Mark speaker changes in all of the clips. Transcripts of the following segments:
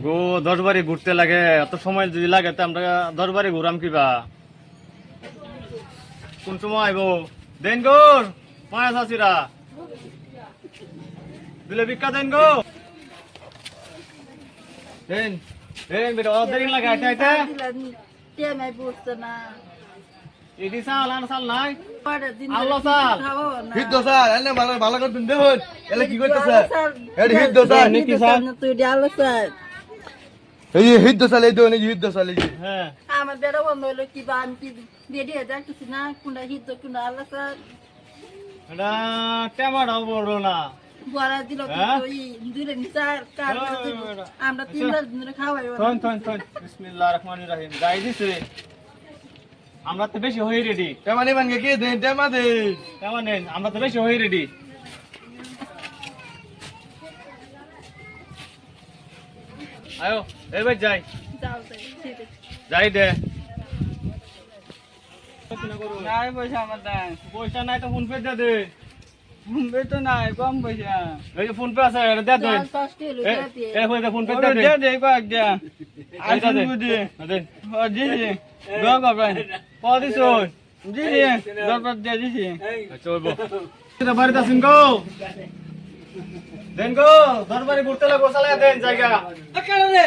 Speaker 1: গো 10 বারে ঘুরতে লাগে, এত সময় যদি লাগে তো আমরা 10 বারে ঘুরাম কিবা। কোন সময় আইব দেন গো মায়া চাষিরা দিলে ভিক্ষা দেন গো। দেন দেন বেটা দেরি লাগে আইতে আইতে এটি চাল আর চাল নাই আল্লাহ চাল
Speaker 2: হিট দোসার এনে ভালো ভালো করে দিন দেখুন এলে কি করতেছে এডি হিট দোসার
Speaker 1: নাকি চাল
Speaker 3: তুই ডালো স্যার
Speaker 2: এই হিট দোসার এই দোনে হিট দোসার এই
Speaker 1: হ্যাঁ
Speaker 3: আমার বেড়া বন্ধ হলো কি বান কি বেডি দেখতেছি না কোনটা হিত কোনটা আল্লাহ স্যার
Speaker 1: এটা টেমাটা বড় না
Speaker 3: বড়া দিল তুই দিলে স্যার কার আমরা 3 দিন ধরে খাওয়াই
Speaker 1: থন থন থন বিসমিল্লাহির রহমানির রহিম গাই দিছে আমরা তো বেশি হই রেডি
Speaker 2: তেমানি বানকে কি দেন তেমা দে
Speaker 1: কেমন নেন আমরা তো বেশি হই রেডি আয়ো এবার যাই
Speaker 3: যাও তাই ঠিক আছে
Speaker 1: যাই দে
Speaker 4: নাই পয়সা আমার নাই
Speaker 1: পয়সা নাই তো ফোন পে দে দে
Speaker 4: ঘুমবে তো নাই কম পয়সা
Speaker 1: এই যে ফোন পে আছে এটা দে দে
Speaker 3: কষ্ট হলো
Speaker 1: এই
Speaker 3: দিয়ে
Speaker 1: এই হই দে ফোন পে
Speaker 4: ওরে
Speaker 1: দে
Speaker 4: দে
Speaker 1: দে
Speaker 4: দে কয়েক দে
Speaker 1: আইসা দে
Speaker 4: বুঝি
Speaker 1: দে
Speaker 4: ও দিছি গো গো
Speaker 1: পদি শুন
Speaker 4: দিছি দরবার দে দিছি
Speaker 1: চলবো এটা বাড়িতে আসুন গো দেন গো দরবারে ঘুরতে লাগো চালা দেন জায়গা
Speaker 4: কেন রে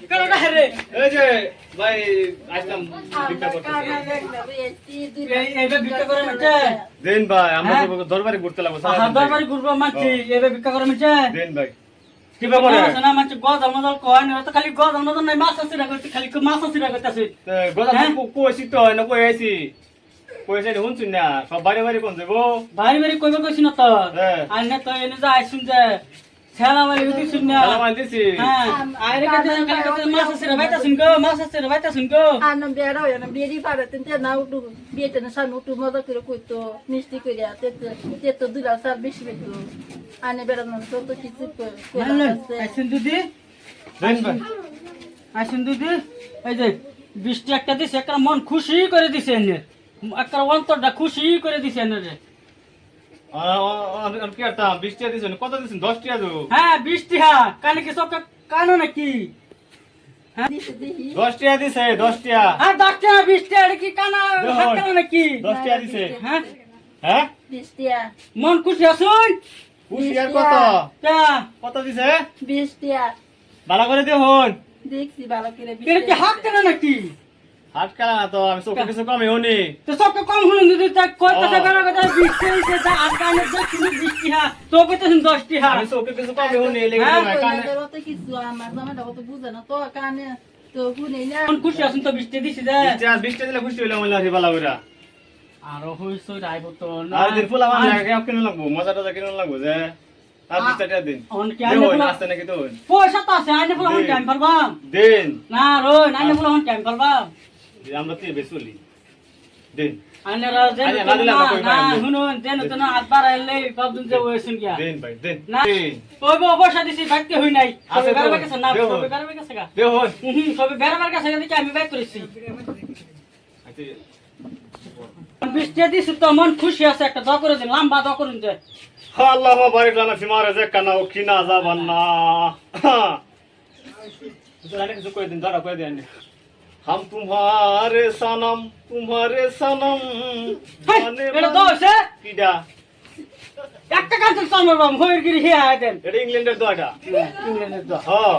Speaker 4: কেন রে
Speaker 1: এই যে ভাই আসলাম ভিক্ষা করতে
Speaker 3: কানা দেখলে বেশি দিলে
Speaker 4: এইবে ভিক্ষা করে মারছে
Speaker 1: দেন ভাই আমরা তো দরবারে ঘুরতে লাগো চালা
Speaker 4: হাত দরবারে ঘুরবো মারছি এইবে ভিক্ষা করে মারছে
Speaker 1: দেন ভাই কি ব্যাপার
Speaker 4: না মারছে গজ আমাদের কয় না তো খালি গজ আমাদের নাই মাছ আছে রাখতে খালি মাছ আছে রাখতেছে
Speaker 1: গোদা কইছি তো না কই আইছি কইছে হুন শুন না সব বাড়ি বাড়ি কোন যাবো
Speaker 4: ভাই বাড়ি কইবে কইছি না তো
Speaker 1: হ্যাঁ
Speaker 4: আর না তো এনে যা আইছুন যে ছেলা বাড়ি উঠি শুন না
Speaker 1: সালাম দিছি
Speaker 4: হ্যাঁ আইরে কাছে খালি মাছ আছে রে বাইতা শুন গো মাছ আছে রে বাইতা শুন গো
Speaker 3: আনন্দ বেড়াও না বেরি পারে তেতে না উঠু বিয়েতে না সান উঠু মজা করে কইতো মিষ্টি করে তেতে তো দুলা স্যার বেশি বেতো আনে বেড়ানো তো কিছু করে
Speaker 4: আইছুন দিদি
Speaker 1: দেন ভাই
Speaker 4: আইছুন দিদি এই যে বৃষ্টি একটা দিছে একটা মন খুশি করে দিছে এনে একটা অন্তরটা খুশি করে দিছে এনে রে
Speaker 1: আর কি একটা 20 টাকা দিছেন কত দিছেন 10 টাকা দাও
Speaker 4: হ্যাঁ বৃষ্টি হ্যাঁ কানে কি সব কানো নাকি
Speaker 1: 10 টাকা দিছে 10 টাকা
Speaker 4: আর ডাক্তার বৃষ্টি আর কি কানা হাত কানো নাকি
Speaker 1: 10 টাকা দিছে
Speaker 4: হ্যাঁ
Speaker 1: হ্যাঁ
Speaker 3: বিষ্টিয়া
Speaker 4: মন খুশি আছুন
Speaker 1: খুশি আর কত
Speaker 4: তা
Speaker 1: কত দিছে
Speaker 3: বিষ্টিয়া
Speaker 1: ভালো করে দিও হন
Speaker 3: দেখছি ভালো করে
Speaker 4: এর কি হাত কানো নাকি
Speaker 1: হাত কালা না তো আমি চোখে কিছু কমই হনি
Speaker 4: তো সব কম হলো দিদি তা কইতাছে বেলা কথা বৃষ্টি হইছে তা আর কানে যে তুমি বৃষ্টি হ্যাঁ তো কইতাছেন 10টি হ্যাঁ
Speaker 1: আমি চোখে কিছু কমই হনি লেগে কানে
Speaker 3: কিছু আমার জামাটা কত বুঝে না তো কানে তো শুনে না
Speaker 4: মন খুশি আছুন তো বৃষ্টি দিছি যে
Speaker 1: 20 টাকা দিলে খুশি হইলাম আল্লাহ ভালো করে
Speaker 4: আর হইছে রাইব তো
Speaker 1: আর দিন ফুল আমার লাগে কিনে লাগবো মজাটা কিনে লাগবো যে আর 20 টাকা দিন
Speaker 4: অন কি আইনে ফুল
Speaker 1: আসতে নাকি তো
Speaker 4: পয়সা তো আছে আইনে ফুল অন টাইম করবাম
Speaker 1: দিন
Speaker 4: না রো আইনে ফুল অন টাইম করবাম
Speaker 1: আমরা তো বেসুলি দিন
Speaker 4: আইনে রা যে
Speaker 1: আইনে না দিলে আমরা কই
Speaker 4: না
Speaker 1: পাইলাম
Speaker 4: শুনুন দেন তো না আটবার আইলে কত দিন যে হইছেন কি
Speaker 1: দিন ভাই দিন
Speaker 4: না ওই অবশ্য দিছি বাইতে হই নাই
Speaker 1: আছে
Speaker 4: সবে
Speaker 1: তো,
Speaker 4: বেরবার কাছে না
Speaker 1: দেও।
Speaker 4: সবে বেরবার কাছে গা
Speaker 1: দেও হন
Speaker 4: সবে বেরবার কাছে গা আমি বাইক করেছি বৃষ্টি দিছি তো মন খুশি আছে একটা দোয়া করে দিন লম্বা দোয়া করুন যে
Speaker 1: আল্লাহুম্মা বারিক লানা ফিমা রাযাকানা ওয়া কিনা আযাবান্না জানে কিছু কই দিন দাঁড়া কই দেন हम तुम्हारे सनम जाने
Speaker 4: এটা তো হইছে
Speaker 1: কিডা
Speaker 4: একটা কাজ চলবে বাম হইর গিরি হে আইতেন
Speaker 1: এটা ইংল্যান্ডের দোয়াটা
Speaker 4: ইংল্যান্ডের দোয়া
Speaker 1: হ্যাঁ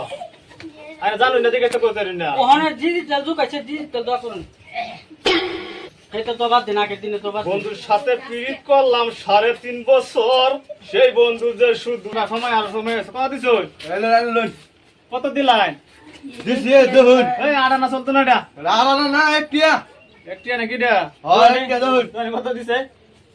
Speaker 1: আরে জানো না দিকে তো কইতারিন না
Speaker 4: ওখানে ডিজিটাল যুগ আছে ডিজিটাল দোয়া করুন এটা তো বাদ দিন আগের দিনে তো বাদ
Speaker 1: বন্ধুর সাথে পিরিত করলাম 3.5 বছর সেই বন্ধু যে শুধু না সময় আর সময় কত দিছো
Speaker 2: এলো
Speaker 1: কত দিলাই
Speaker 2: দিছি দেখুন
Speaker 1: এই আড়ানা চলতো না এটা
Speaker 2: রাড়া না একটিয়া
Speaker 1: একটিয়া নাকি এটা
Speaker 2: হয় একটা দেখুন
Speaker 1: কত দিছে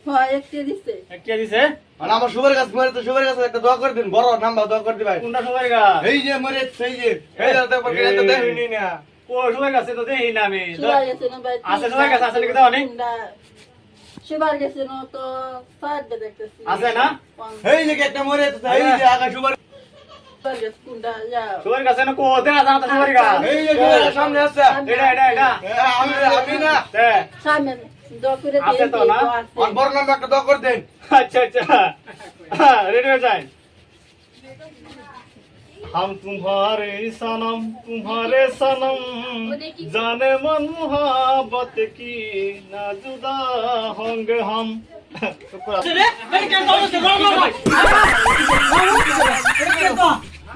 Speaker 3: হয় একটু দিছে
Speaker 1: একটিয়া দিছে
Speaker 2: আর আমার সুপার গাছ মরে তো সুপার গাছ একটা দোয়া করে দিন বড় নাম্বার দোয়া করে দিবাই
Speaker 1: কোনটা সবাই গা
Speaker 2: এই যে মরে সেই যে এই দাদা পর এটা দেখুনি না
Speaker 1: ও সবাই গেছে তো দেই না আমি
Speaker 3: সুবার গেছে না ভাই
Speaker 1: আছে সবাই গেছে আছে নাকি দাও নি
Speaker 3: সুবার গেছে না তো সাইডে দেখতেছি
Speaker 1: আছে না
Speaker 2: এই যে একটা মরে তো এই যে আগা সুপার
Speaker 3: সুবার গেছে কোনটা যাও
Speaker 1: সবাই গেছে না কো দেখা জানা তো সবাই গা
Speaker 2: এই যে সামনে আছে
Speaker 1: এটা
Speaker 2: আমি না
Speaker 1: তে
Speaker 3: সামনে দোয়া করে
Speaker 1: আছে
Speaker 3: দিয়ে
Speaker 1: তো না?
Speaker 2: আর বড় নাম একটা দোয়া করে দেন
Speaker 1: अच्छा अच्छा रेडी हो जाए हम तुम्हारे सनम जाने मन मुहब्बत की ना जुदा होंगे हम शुक्र
Speaker 4: রে এই কেন দাও রে রং রং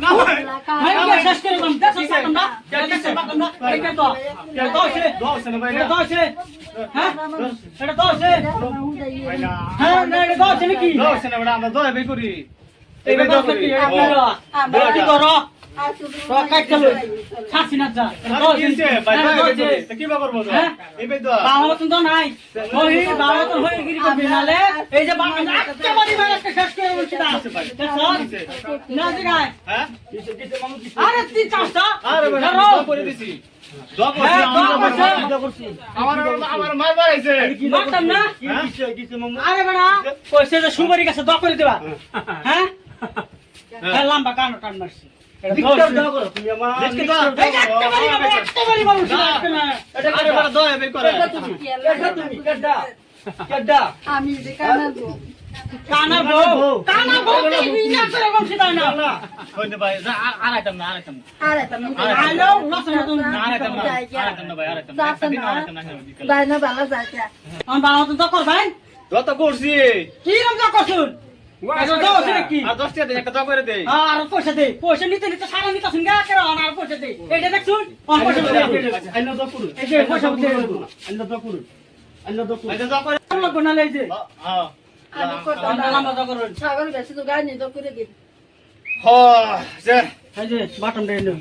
Speaker 4: না ভাই কে শেষ করে দাম দেখ সাকম না দেখ সাকম না এই কেন দাও কে দাও ছে
Speaker 1: दो से ना भाई
Speaker 4: এটা দাও ছে হ্যাঁ এটা দাও ছে
Speaker 1: भाई ना
Speaker 4: হ্যাঁ না এটা দাও ছে নাকি
Speaker 1: दो से ना बड़ा আমরা দো ভাই করি
Speaker 4: এই দাও ছে কি এটা কি করো তো কাটতে লই ছাসি না যা দাও ছে
Speaker 1: ভাই তো কি বাবার বলো এই ভাই দো
Speaker 4: বাবা তো নাই ওই বাবা তো হয়ে গিরি করবি নালে এই যে বাবা একটা বাড়ি ভাই একটা শেষ করে বলছি না না জিগায়
Speaker 1: হ্যাঁ
Speaker 4: আরে তুই চাষটা
Speaker 1: আরে ভাই
Speaker 4: ধরো।
Speaker 1: দো করে দিছি দো করছি
Speaker 4: হ্যাঁ, দো
Speaker 1: করছি
Speaker 4: করছি।
Speaker 1: আমার মার বাড়াইছে
Speaker 4: মারতাম না
Speaker 1: হ্যাঁ
Speaker 4: আরে বেড়া কইছে যে সুবারি কাছে দক করে দিবা হ্যাঁ হ্যাঁ লম্বা কানো টান মারছি
Speaker 1: ভিক্টর দাও করো তুমি আমার ভিক্টর
Speaker 4: এই যে একটা বাড়ি বাবা একটা বাড়ি বাবু না
Speaker 1: এটা আরে বড় দো ভাই করে
Speaker 2: কেডা
Speaker 3: আমি যে কানাবো
Speaker 4: কানার বউ কি না করে বলছি তাই না
Speaker 1: কইতে ভাই আরাইতাম না
Speaker 3: আরে তুমি
Speaker 4: আলো লসন তুমি
Speaker 1: আরাইতাম না ভাই আরাইতাম না
Speaker 3: বাইনা বালা যাইতা
Speaker 4: আমার বাবা তো দক কর ভাই
Speaker 1: যত করছি
Speaker 4: কি রকম দক করছুন এটা দাও আছে নাকি
Speaker 1: আর 10 টাকা দিন একটা দো করে দে
Speaker 4: আর পয়সা দে পয়সা নিতে নিতে সারা নিতে শুনগা করে আর পয়সা দে এটা দেখছুন আর পয়সা দে
Speaker 1: আইনা দো করু
Speaker 4: এই যে পয়সা দে
Speaker 1: আইনা দো করু আইনা দো করু আইনা দো করে
Speaker 4: লাগবে না লেজে
Speaker 1: হ্যাঁ
Speaker 3: আমি কত
Speaker 4: লম্বা দক করুন
Speaker 3: ছাগল বেশি তো গানি তো করে দিন
Speaker 1: হ্যাঁ যে
Speaker 4: এই যে বাটন দে নো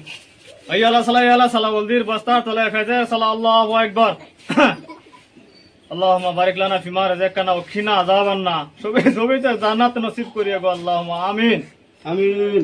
Speaker 1: আল্লাহ সাল্লাল্লাহু মন্দির বস্তার তলে খাজে সাল্লাল্লাহু আকবার اللهم بارك لنا فيما رزقنا وقنا عذاب النار সবে সবে জান্নাত নসিব করিয়া গো আল্লাহুম্মা আমিন আমিন